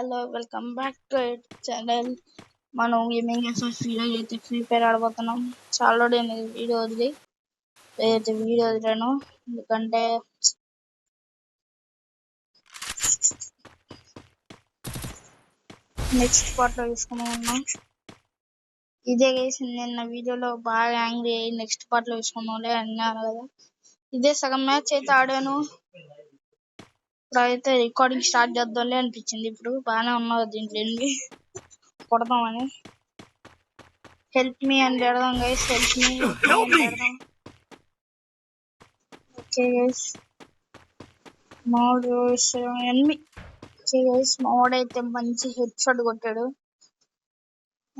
Hello welcome back to our channel. మనం gaming FF video అయితే free fire ఆడబోతున్నాం. చాలా video వదిలి అయితే వీడియో వదిలాను, ఎందుకంటే నెక్స్ట్ పార్ట్లో తీసుకున్నాం. ఇదే కేసు నిన్న వీడియోలో బాగా యాంగ్రీ అయ్యి నెక్స్ట్ పార్ట్లో తీసుకున్నాంలే అన్నారు కదా. ఇదే సగం మ్యాచ్ అయితే ఆడాను. ఇప్పుడైతే రికార్డింగ్ స్టార్ట్ చేద్దాంలే అనిపించింది. ఇప్పుడు బాగానే ఉన్నారు దీంట్లో కొడదామని. హెల్ప్ మీ అని పెడదాం గైస్. హెల్ప్ మీ పెడదాం. Okay guys, mode enemy. Okay guys, mode అయితే మంచి హెడ్ షాట్ కొట్టాడు.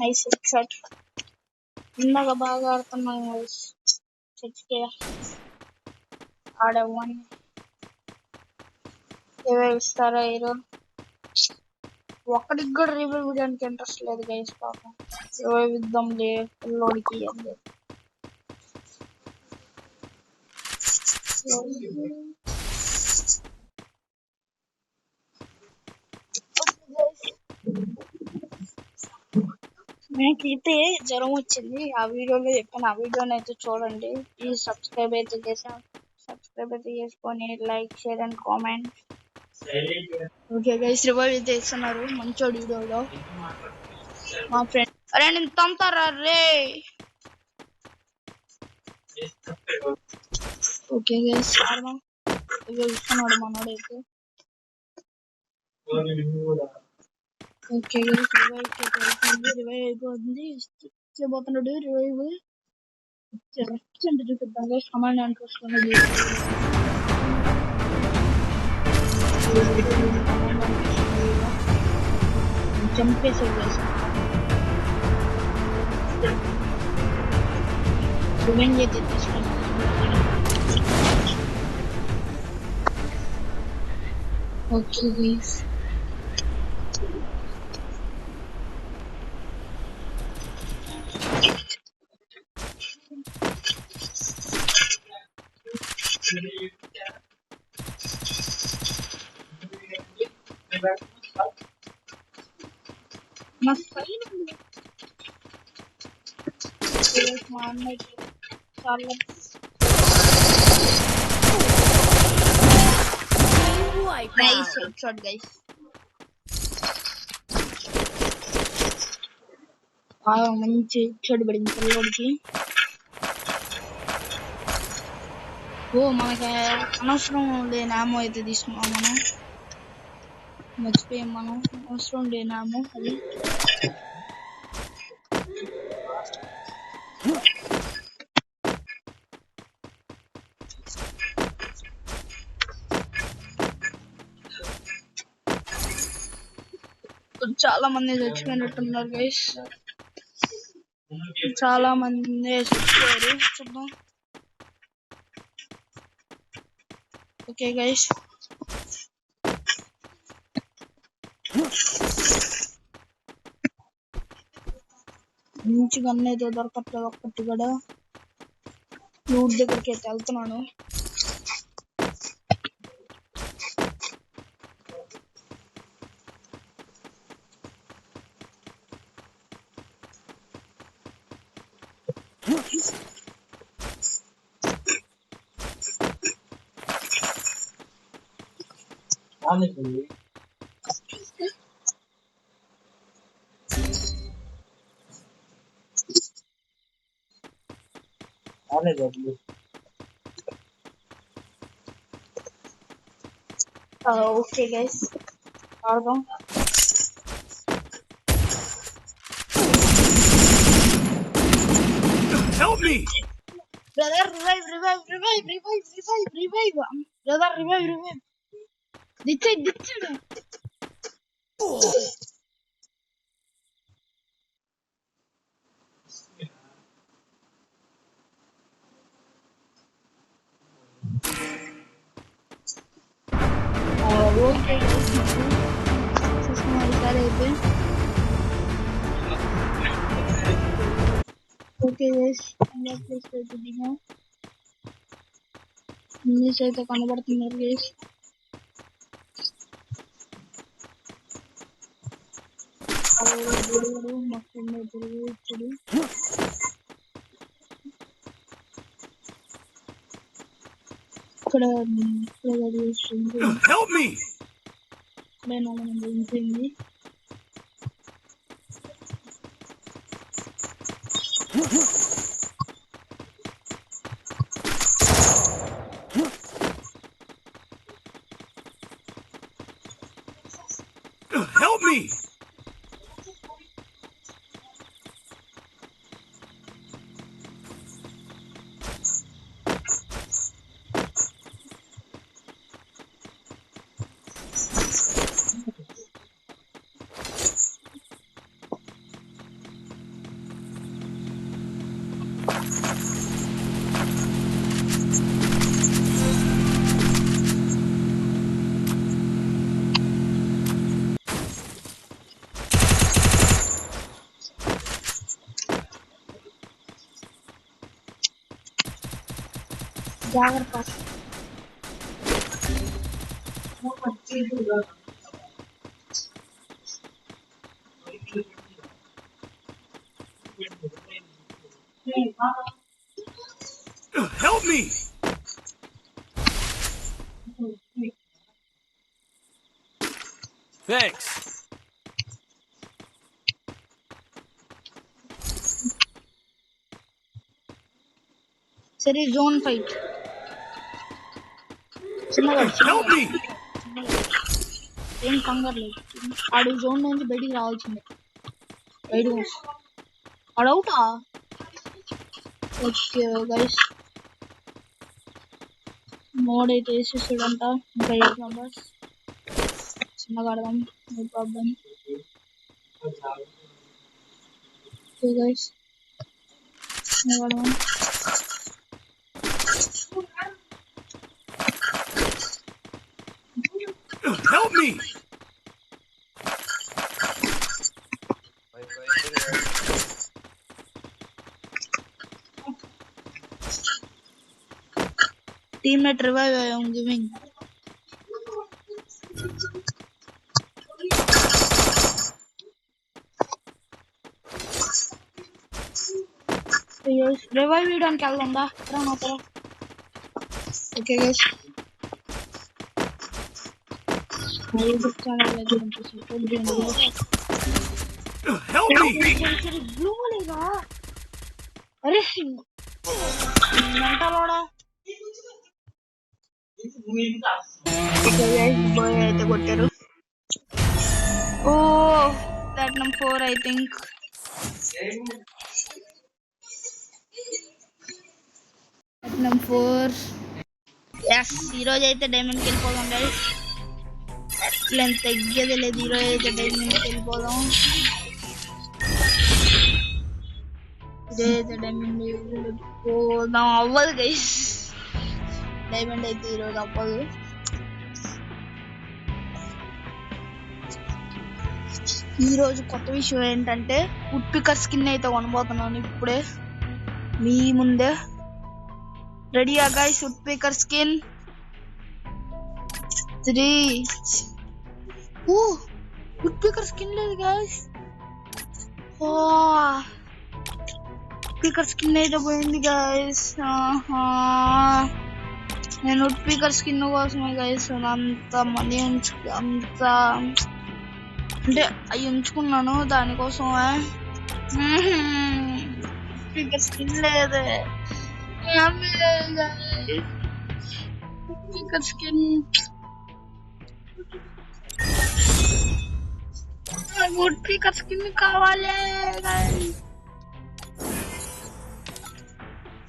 Nice head shot. ఇందాక బాగా ఆడుతున్నాం గైస్. చచ్చికే ఆడేవాడిని. రివైవ్ ఇస్తారా హీరో? ఒక్కడికి కూడా రివైవ్ ఇవ్వడానికి ఇంట్రెస్ట్ లేదు గైస్. పాపం రివైవ్ ఇద్దాం లే పిల్లోడికి అని. నాకైతే జ్వరం వచ్చింది. ఆ వీడియోలో చెప్పాను, ఆ వీడియోని అయితే చూడండి. ప్లీజ్ సబ్స్క్రైబ్ అయితే చేసుకొని like share and comment. Okay guys, revive అయితే ఇస్తున్నారు మంచోడు వీడియోలో మా ఫ్రెండ్. అరే నేను తంతారా రే. ఓకే గైస్, ఆడదాం. రివైవ్ ఇస్తున్నాడు మనోడైతే. ఓకే గైస్, రివైవ్ అయిపోతుంది. చేయబోతున్నాడు రివైవ్. చూపిద్దాం గైస్. కమాండ్ అంటూ వస్తున్నాడు. చంపేసాడు గైస్. రివెంజ్ అయితే తీసుకున్నాను. ఓకే గైస్, మా సైన్ మా అన్నయ్య చాలా నైస్ హెడ్ షాట్ గైస్. మంచి హెడ్ షాట్ పడింది పిల్లోడికి. మనకి అనవసరం లేని ఆమో అయితే తీసుకున్నాం. మనం మర్చిపోయాం. మనం అవసరం లేని ఆమో అది. చాలా మంది చచ్చిపోయినట్టున్నారు గైస్. చాలా మంది చచ్చిపోయారు. చూద్దాం. ఓకే గైస్, మంచి గన్ అయితే దొరకట్లేదు ఒక్కటి కూడా. లూట్ దగ్గరికి అయితే వెళ్తున్నాను. ఓకే గైస్, ఆడదాం. Help me! Brother, revive. Brother, revive. Ditchadu. Okay guys, చూసుకున్నాం ఈసారి అయితే. ఓకే గైస్, ప్లేస్ అయితే దిగాం. ఇంగ్లీష్ అయితే కనబడుతున్నారు guys. Help me! Help me! జాగ్రత్త. Help me! Thanks. సరే జోన్ ఫైట్. Help me! ఏం కంగారు లేదు. ఆడు జోన్ నుంచి బయటికి రావాల్సిందే. బయటకు ఆడవుటా. ఓకే గైస్, మోడ్ అయితే వేసేసాడంట. ఇంకా 8 మెంబర్స్. చిన్నగా ఆడదాం, నో ప్రాబ్లం. ఓకే గైస్, చిన్నగా ఆడదాం. Help me! Teammate revive, I am giving. Yes, revive చేయడానికి వెళ్దాందా. ఓకే గైస్, యూట్యూబ్ ఛానల్ అయితే సపోర్ట్ చేయండి. Help me! బ్లూ లేదా? అరే మెంటలోడా. ఓకే గైస్, బాయ్ అయితే కొట్టారు. Oh platinum 4 I think. Platinum 4. Yes, ఈరోజు అయితే డైమండ్కి వెళ్ళిపోదాం గైస్. అట్లా తగ్గేది లేదు. ఈరోజు అయితే డైమండ్కి వెళ్ళిపోదాం. ఇదైతే డైమండ్ వెళ్ళిపోదాం. అవ్వదు గైస్, డైమండ్ అయితే ఈరోజు అవ్వదు. ఈరోజు కొత్త విషయం ఏంటంటే వుడ్ పికర్ స్కిన్ అయితే కొనబోతున్నాను ఇప్పుడే మీ ముందే. రెడీయా గైస్? Wood picker skin 3. ఓ వుడ్ పికర్ స్కిన్ లేదు గైస్. స్పీకర్ స్కిన్ అయితే పోయింది గైస్. నేను వుడ్ పికర్ స్కిన్ కోసమే గైస్ అంత మనీ అంత అంటే అవి ఉంచుకున్నాను దానికోసమే. స్పీకర్ స్కిన్ లేదే. Speaker skin wood picker skin కావాలి.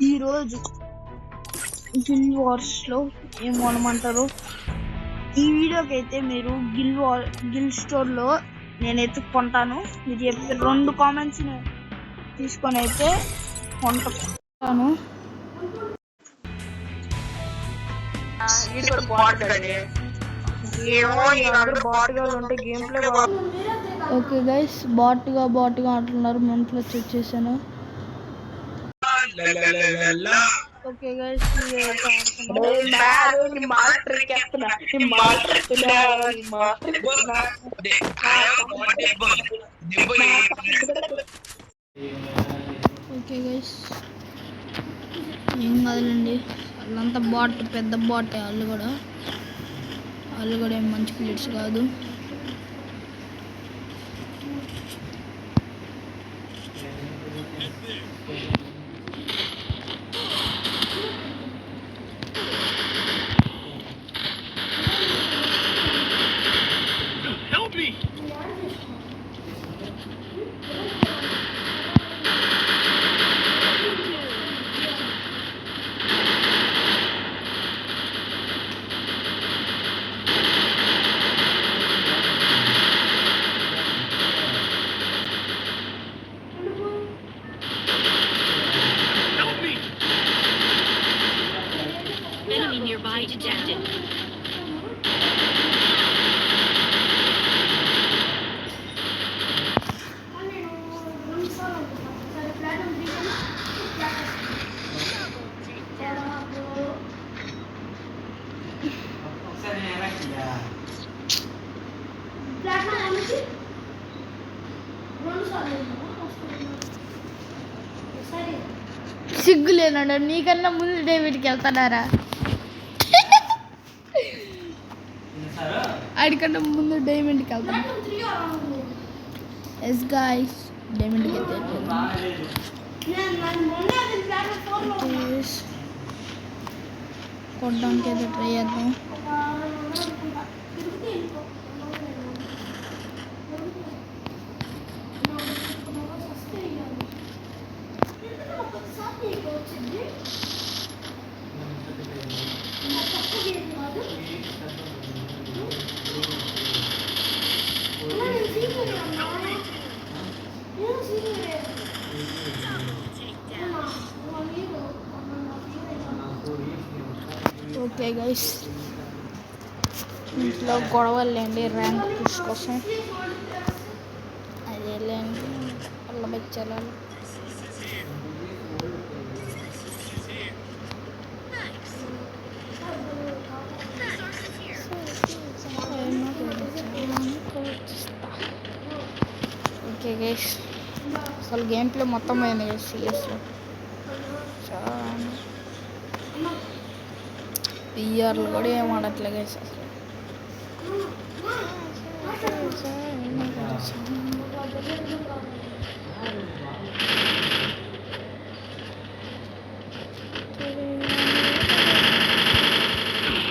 ఈరోజు గిల్ వార్స్ లో ఏం కొనమంటారు? ఈ వీడియోకి అయితే మీరు గిల్ స్టోర్ లో నేనైతే కొంటాను. మీరు చెప్పే 2 కామెంట్స్ తీసుకొని అయితే కొంటాను. ఓకే గైస్, బాట్గా అంటున్నారు. మెంట్లో వచ్చేసాను. ఓకే గైస్, ఓకే గైస్, ఏం కాదులేండి. వాళ్ళంతా బాట్, పెద్ద బాట్. వాళ్ళు కూడా ఏం మంచి ప్లేయర్స్ కాదు. Help me! Help me! Enemy nearby detected. సిగ్గు లేనాడు, నీకన్నా ముందు డేవిడ్కి వెళ్తున్నారా? ఆడికన్నా ముందు డైమండ్కి వెళ్తాను. ఎస్ గాయ్స్, డైమండ్కి కొట్టడానికి అయితే ట్రై చేద్దాం. ఓకే గైస్, ఇంట్లో గొడవలేండి ర్యాంక్ పుష్ కోసం. అదేలేండి, వాళ్ళ బెచ్చలాలు. ఓకే గైస్, అసలు గేమ్ ప్లే మొత్తం పోయింది గైస్. సిఎస్లో చాలా పిఆర్లు కూడా ఏం ఆడట్లే గైస్ అసలు.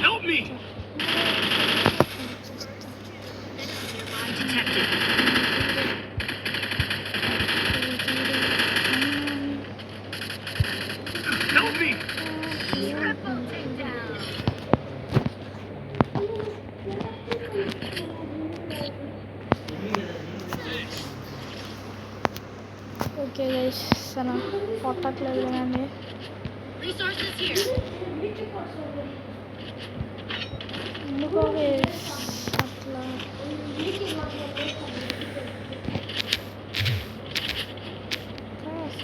Help me! Help me! Okay guys, సరే కొట్టట్లేదు కదండి. Resources here. ఎందుకో గైస్ అట్లా.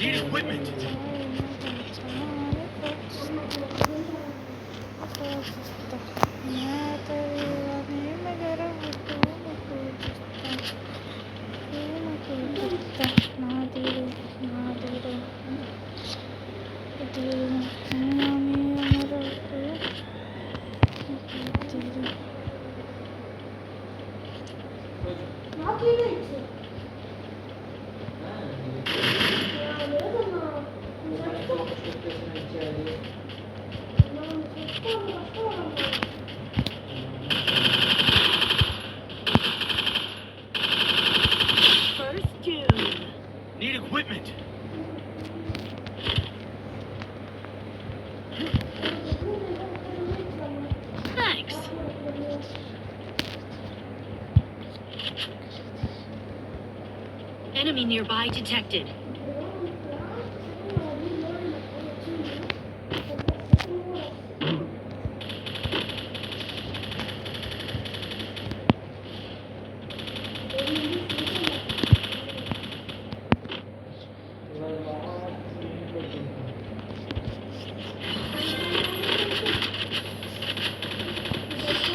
Need equipment. First doom. Need equipment. Thanks. Enemy nearby detected.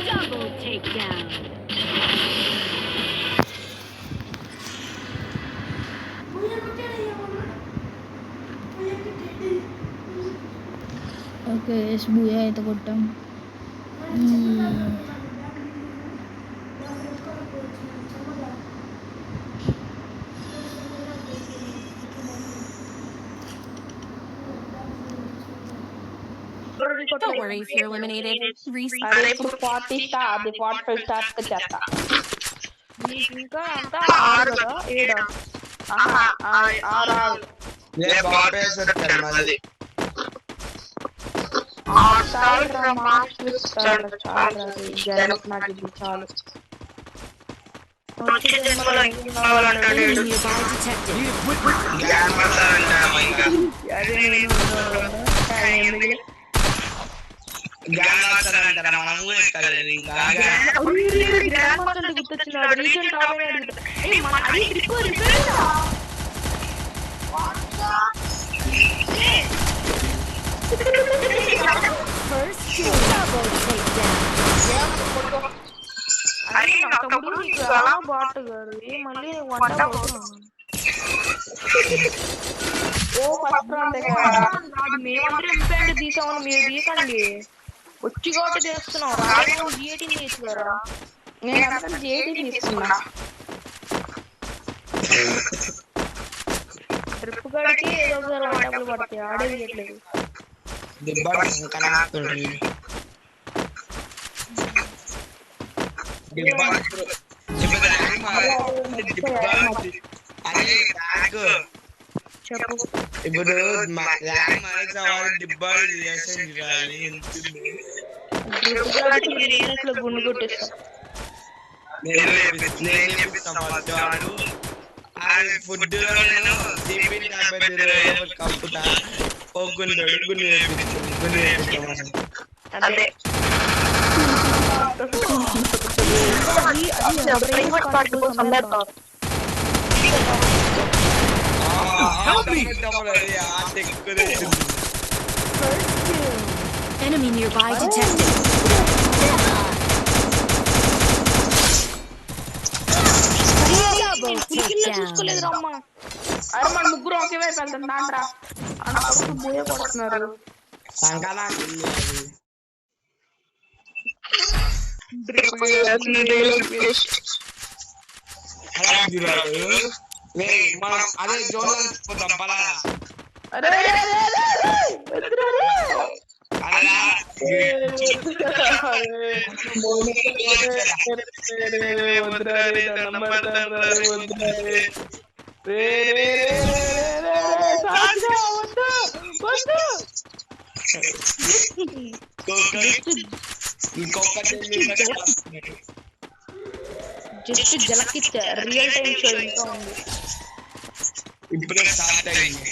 Double takedown. Guys Booyah అయితే కొట్టాం. Don't worry if you're eliminated. అరే ఇప్పుడు 40 స్టార్ అది 45 స్టార్స్ కి చేస్తా. నీకు ఇంకా అంతా 6 కదా 7 6 Enemy nearby detected. First kill. Double takedown. Bot గారు మళ్ళీ వంట ఓ ఫస్ట్ మేమందరం ఎంపీ తీసామని మీరు తీసండి వచ్చి కాబట్టి చేస్తున్నాం రాజు జిఐటీ తీసుకురా నేను అందరం జిఐటీ తీసుకున్నా ట్రిప్ గడికి ఏదో ఒకసారి డబ్బులు పడతాయి ఆడేది చేయట్లేదు ఇప్పుడు గుండు కొట్టేస్తా ఫుడ్ కప్పుతా అదే Enemy nearby detected. Double takedown. చూసుకోలేదు అమ్మా అరే మన ముగ్గురు ఒకే వైపు వెళ్తాం దాంట్రా అన్న బోయ కొడుతున్నారు అదే జోన్ పలా జస్ట్ జలకిచ్చా రియల్ టైం షో ఇంకా ఉంది ఇప్పుడే స్టార్ట్ అయింది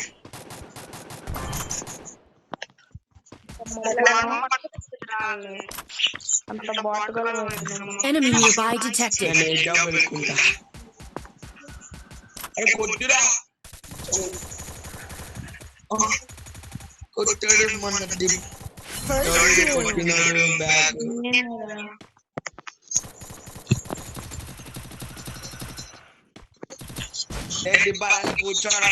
అంత బాట్గా Enemy nearby detected. కొట్టురా కొట్టాడు మన కొట్టినాడు బ్యాగ్ కూర్చోరా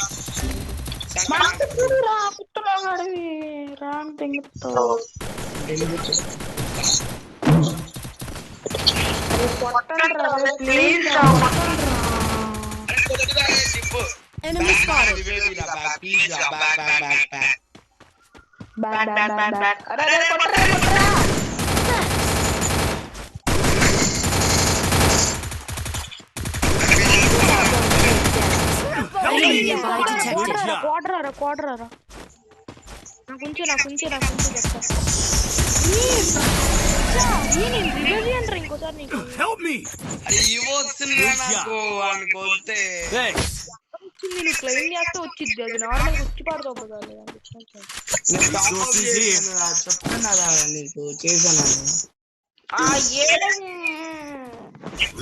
Enemy spotted. Enemy nearby detected. Quarter నాకు ఇంకోసారి నీకు Help me! Thanks. నేను క్లెయిమ్ చేస్తే వచ్చింది అది నార్మల్ వచ్చి పడతావు కదా చెప్తున్నారా నీకు చేశాను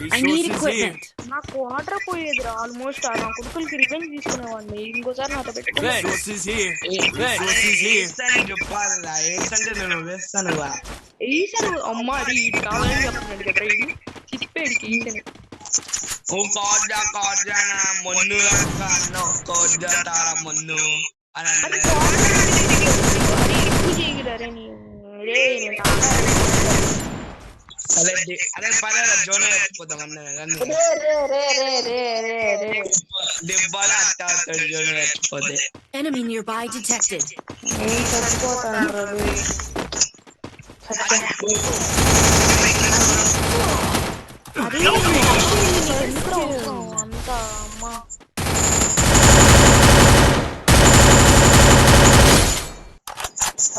I need equipment. నాకు వాటర్ పోయేదిరా ఆల్మోస్ట్ నా కొడుకులకి రివెంజ్ తీసుకునేవాడిని ఇంకోసారి నాతో పెట్టుకుని Resources here. Resources here. చెప్పాలా ఏంటంటే నేను వేస్తాను ఈసారి అమ్మ అది కావాలని చెప్తున్నాడు కదా ఇది తిప్పేడికి ఈసారి మొన్ను మొన్ను అని ఎక్కువ చేయగలరే నీ రే నేను తాగాను. అరే పర్లేదు జోన్ చచ్చిపోతాం అన్న దెబ్బలు అట్టాడు జోన్ చచ్చిపోతే. Enemy nearby detected. నేను చచ్చిపోతాను రవి. అరే ఎందుకు అంత అమ్మా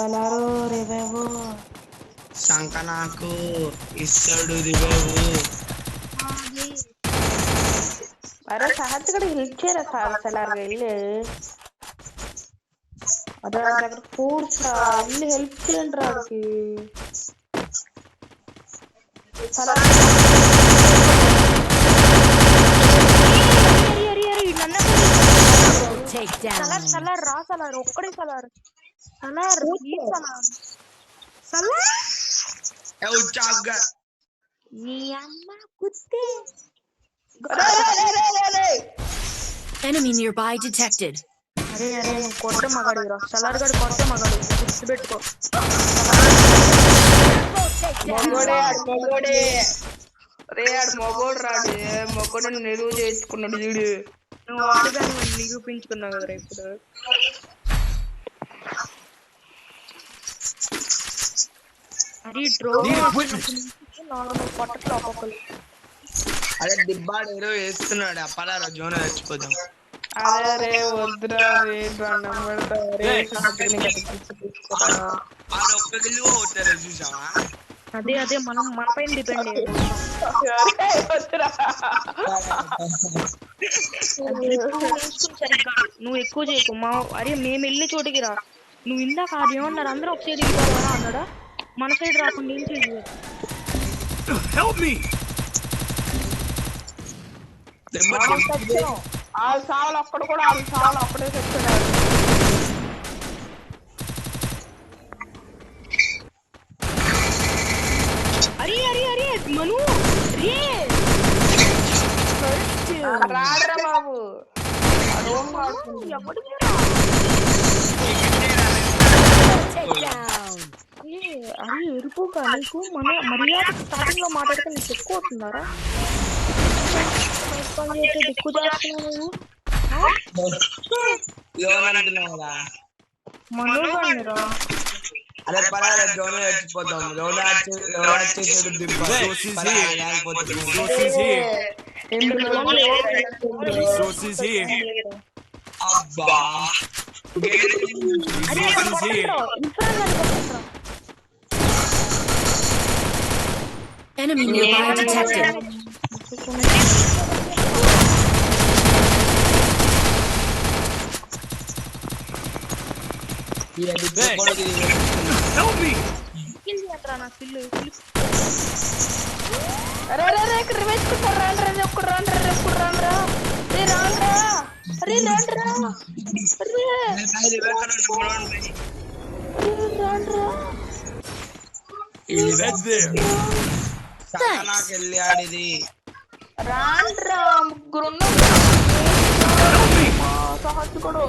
అలారో రే బాబు శంక నాకు ఇస్తాడు రివైవ్. అరే సహజ్ కూడా హెల్ప్ చేయరా సలార్గా వెళ్ళి. అదే దగ్గర ఫోర్స్ వెళ్ళి హెల్ప్ చేయండి రాడికి. Take down. సలార్ రా సలార్ ఒక్కడే సలార్ సలార్ సలార్ నీ అమ్మ కుత్తే. Enemy nearby detected. అరే అరే నువ్వు కొట్ట మగాడు రా సలార్ గడు కొట్ట మగాడు గుర్తుపెట్టుకో. మొగోడే మొగోడే రే ఆడు మొగోడు రాడు మొగోడు నిలువ చేసుకున్నాడు చూడు. నువ్వు ఆడదాన్ని నిరూపించుకున్నావు కదరా ఇప్పుడు. అరే నార్మల్ పట్టట్లు ఒక్కొక్కరు. అదే దిబ్బాడు ఏదో వేస్తున్నాడు అప్పలారా జోన్ చచ్చిపోతాం. అదే వద్దురా రే దండం పెడతా రే ఆడ ఒక్క గిల్లు కొట్టారు చూసావా. అదే అదే మనం మన పైన డిపెండ్ సరిగ్గా నువ్వు ఎక్కువ చేయకు మా. అరే మేము వెళ్ళే చోటికి రా. నువ్వు ఇందాక అది ఏమన్నారు అందరూ ఒక సైడ్ వెళ్ళిపోవాలా అన్నాడా. మన సైడ్ రాకుండా ఏం చేయదు. వాళ్ళు సావులు అక్కడ కూడా వాళ్ళు సావులు అక్కడే తెచ్చుకున్నారు. అరే అరే అరే మను రే రాడరా బాబు అరే ఎరుపుగా నీకు మన మర్యాద స్టార్టింగ్ లో మాట్లాడితే నీకు ఎక్కువ అవుతుందారా. ఎక్కువ చేస్తున్నావు నువ్వు మనోగానిరా. అరే పరాల జోన్ చచ్చిపోతాం. Resources here. అబ్బా Enemy nearby detected. Help me. వెళ్ళి ఆడిది రాండ్రా ముగ్గురు సహత్తుకోడు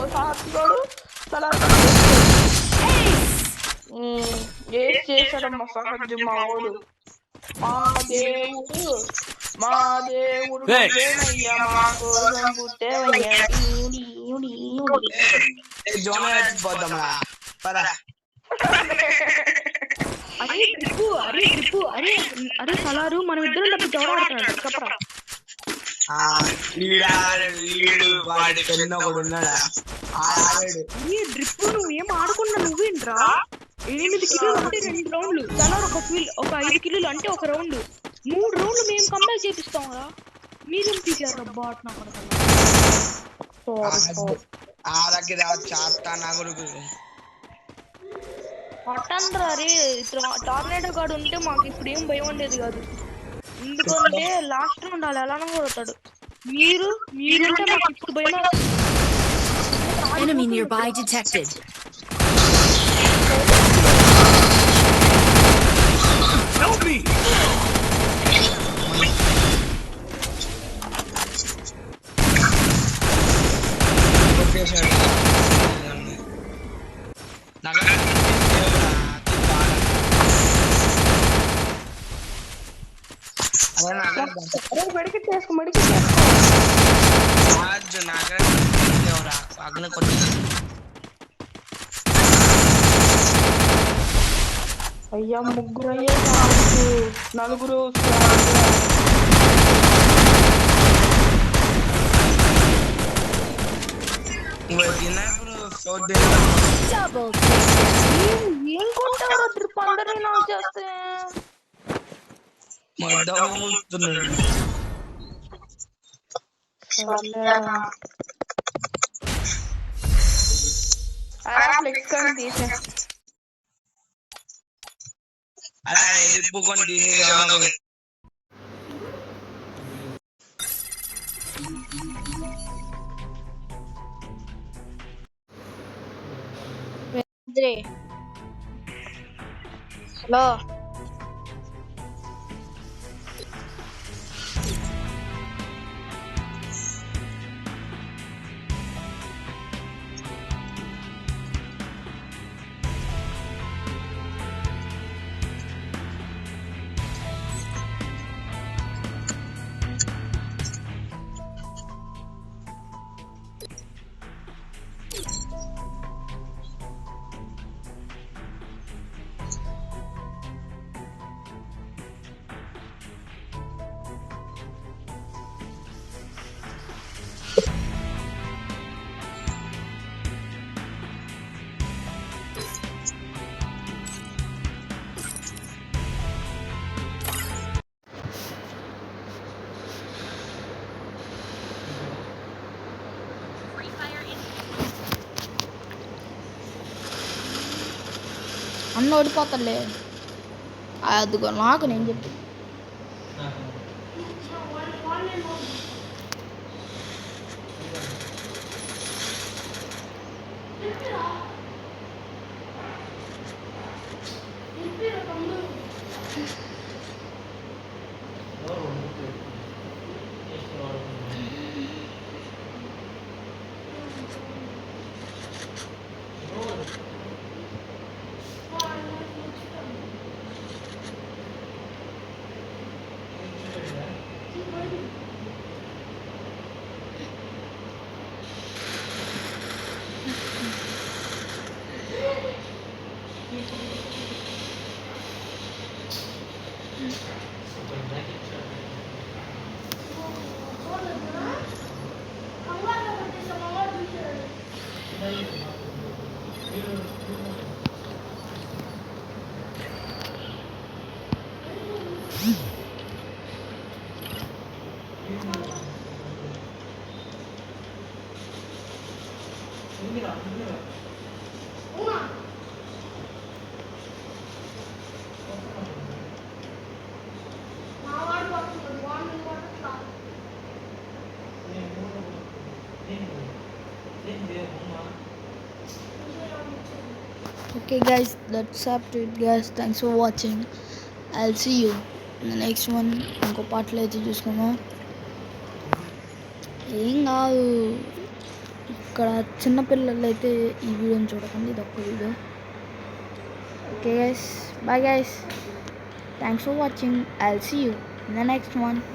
ఏం చేశాడమ్మా సహజ మా వాడు. మా దేవుడు జోన్ చచ్చిపోతాం. అరే ట్రిప్పు అరే సలారు మనం ఇద్దరం డబ్బు జవడాడుతున్నాడు చెప్పరా. డ్రిప్ నువ్వు ఏం ఆడుకున్నా నువ్వేంట్రా. 8 కిలోలు అంటే 2 రౌండ్లు సలార్ ఒక 5 కిలోలు అంటే ఒక రౌండ్ 3 రౌండ్లు మేము కంపేర్ చేపిస్తాం కదా. మీరేం తీసారు బాట్ నా పట్టండ్రా. అరే టార్నేడో గాడు ఉంటే మాకు ఇప్పుడు ఏం భయం ఉండేది కాదు. ఎందుకంటే లాస్ట్ రౌండ్ అలా ఎలానో కొడతాడు. మీరుంటే మాకు ఇప్పుడు భయం. Enemy nearby detected. Help me. మెడికెట్ చేసుకో మెడికెట్ చేసుకో. రాజు నాకే ఎవరా పక్కన కొట్టి అయ్యా ముగ్గురు అయ్యే కావచ్చు, నలుగురు తిన్నప్పుడు సౌత్ Double takedown. ఏం కొట్టారు ట్రిప్ అందరినీ నాకు చేస్తే. మొత్తున్నాడు ఫ్లెక్స్ కానీ తీసే. అలా ఎదిప్పుకొని తీసేసి హలో అన్న ఓడిపోతాడులే. అదిగో నాకు నేను చెప్పి Okay guys, that's up to it guys. Thanks for watching. I'll see you in the next one. ఇంకో పాటలు అయితే చూసుకుందాం. ఏం కాదు, ఇక్కడ చిన్నపిల్లలు అయితే ఈ వీడియోని చూడకండి, ఇది ఒక్క video. Okay guys, bye guys, thanks for watching. I'll see you in the next one.